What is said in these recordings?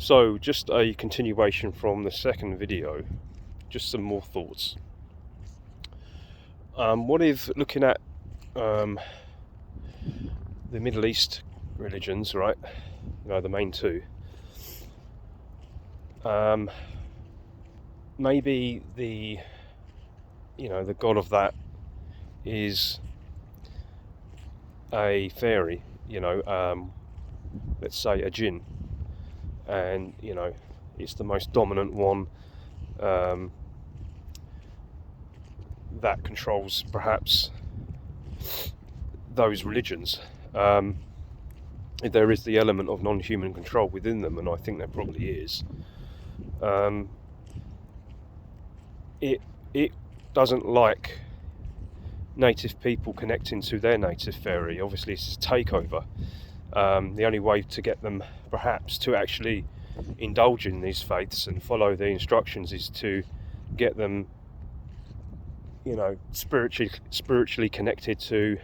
So, just a continuation from the second video, just some more thoughts. What if looking at the Middle East religions, right? The main two. Maybe the god of that is a fairy, let's say a jinn, and it's the most dominant one that controls perhaps those religions. There is the element of non-human control within them, and I think there probably is. It doesn't like native people connecting to their native fairy. Obviously, it's a takeover. The only way to get them perhaps to actually indulge in these faiths and follow the instructions is to get them spiritually connected to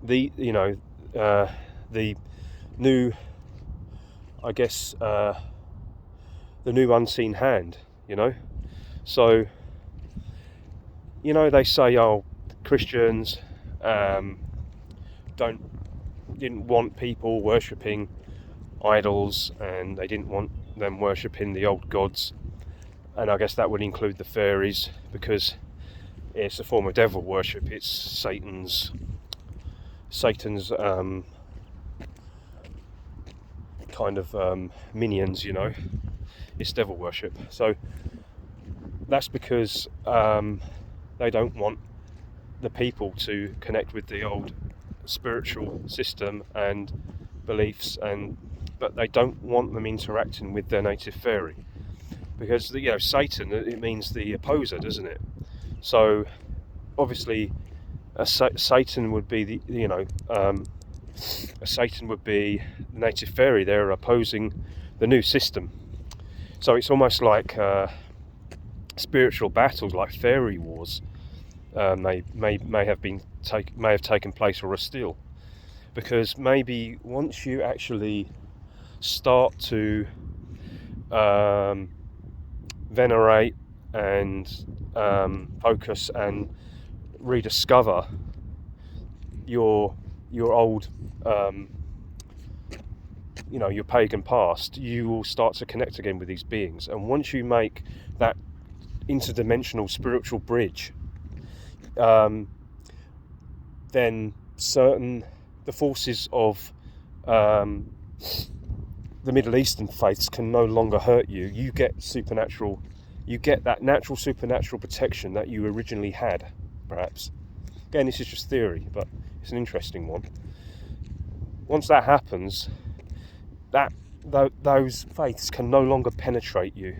the new, I guess, the new unseen hand, so they say, Christians didn't want people worshipping idols, and they didn't want them worshipping the old gods, and I guess that would include the fairies, because it's a form of devil worship. It's Satan's kind of minions, it's devil worship. So that's because they don't want the people to connect with the old spiritual system and beliefs, but they don't want them interacting with their native fairy, because Satan, it means the opposer, doesn't it? So obviously Satan would be Satan would be the native fairy. They're opposing the new system. So it's almost like spiritual battles, like fairy wars, may have taken place, or are still, because maybe once you actually start to venerate and focus and rediscover your old your pagan past, you will start to connect again with these beings. And once you make that interdimensional spiritual bridge, then the forces of the Middle Eastern faiths can no longer hurt you. You get that natural supernatural protection that you originally had, perhaps. Again, this is just theory, but it's an interesting one. Once that happens, those faiths can no longer penetrate you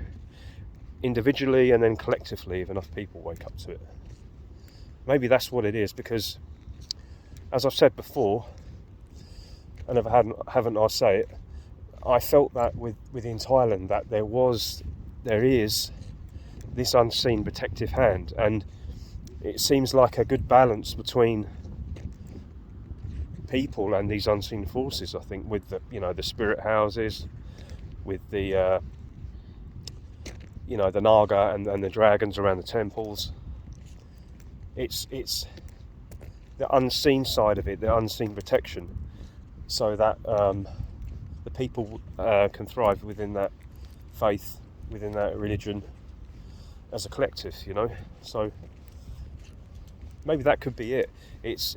individually, and then collectively if enough people wake up to it. Maybe that's what it is, because as I've said before, and if I haven't I say it, I felt that within Thailand that there is this unseen protective hand, and it seems like a good balance between people and these unseen forces. I think with the spirit houses, with the the Naga and the dragons around the temples. It's the unseen side of it, the unseen protection, so that the people can thrive within that faith, within that religion as a collective, So maybe that could be it. It's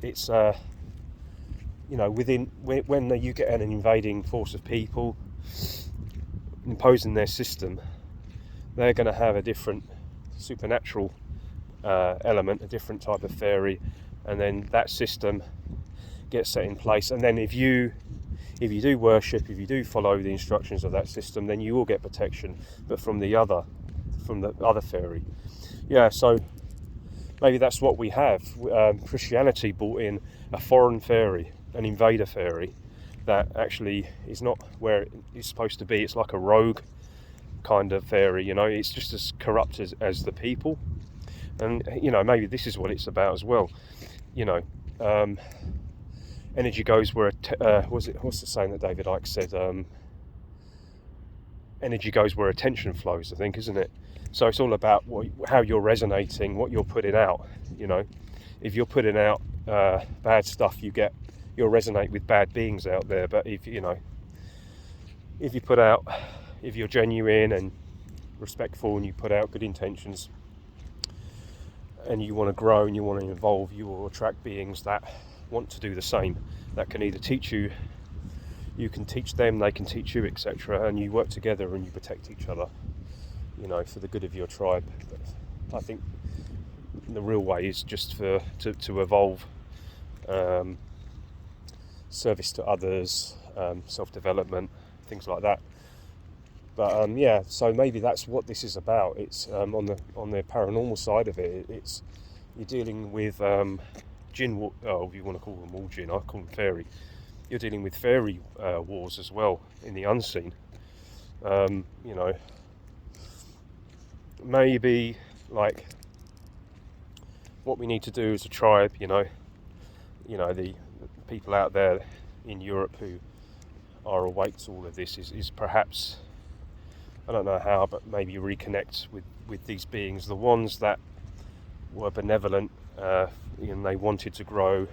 within when you get an invading force of people imposing their system, they're going to have a different supernatural element, a different type of fairy, and then that system gets set in place. And then if you do worship, if you do follow the instructions of that system, then you will get protection, but from the other fairy. So maybe that's what we have. Christianity brought in a foreign fairy, an invader fairy, that actually is not where it's supposed to be. It's like a rogue kind of fairy, it's just as corrupt as the people. And maybe this is what it's about as well. Energy goes where what's the saying that David Icke said? energy goes where attention flows, I think, isn't it? So it's all about how you're resonating, what you're putting out. You know, if you're putting out bad stuff, you'll resonate with bad beings out there. But if you're genuine and respectful and you put out good intentions and you want to grow and you want to evolve, you will attract beings that want to do the same, that can either teach you, you can teach them, they can teach you, etc., and you work together and you protect each other, you know, for the good of your tribe. But I think the real way is just to evolve, service to others, self-development, things like that. But yeah, so maybe that's what this is about. It's on the paranormal side of it. It's you're dealing with jinn. If you want to call them all jinn, I call them fairy. You're dealing with fairy wars as well in the unseen. You know, maybe like what we need to do as a tribe. You know, the people out there in Europe who are awake to all of this is perhaps, I don't know how, but maybe reconnect with these beings, the ones that were benevolent, and they wanted to grow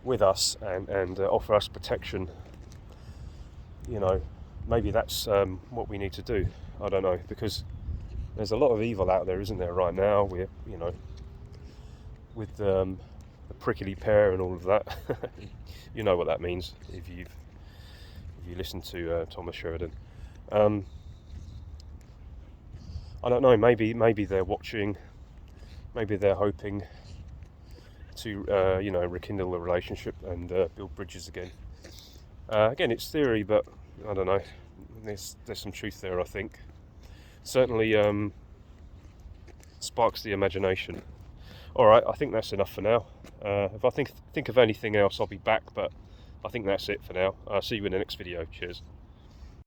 with us and offer us protection. You know, maybe that's what we need to do. I don't know, because there's a lot of evil out there, isn't there, right now? We're, you know, with the prickly pear and all of that. You know what that means if you listen to Thomas Sheridan. I don't know, maybe they're watching, maybe they're hoping to you know, rekindle the relationship and build bridges again. Again, it's theory, but I don't know, there's some truth there, I think. Certainly sparks the imagination. Alright, I think that's enough for now. If I think of anything else, I'll be back, but I think that's it for now. I'll see you in the next video. Cheers.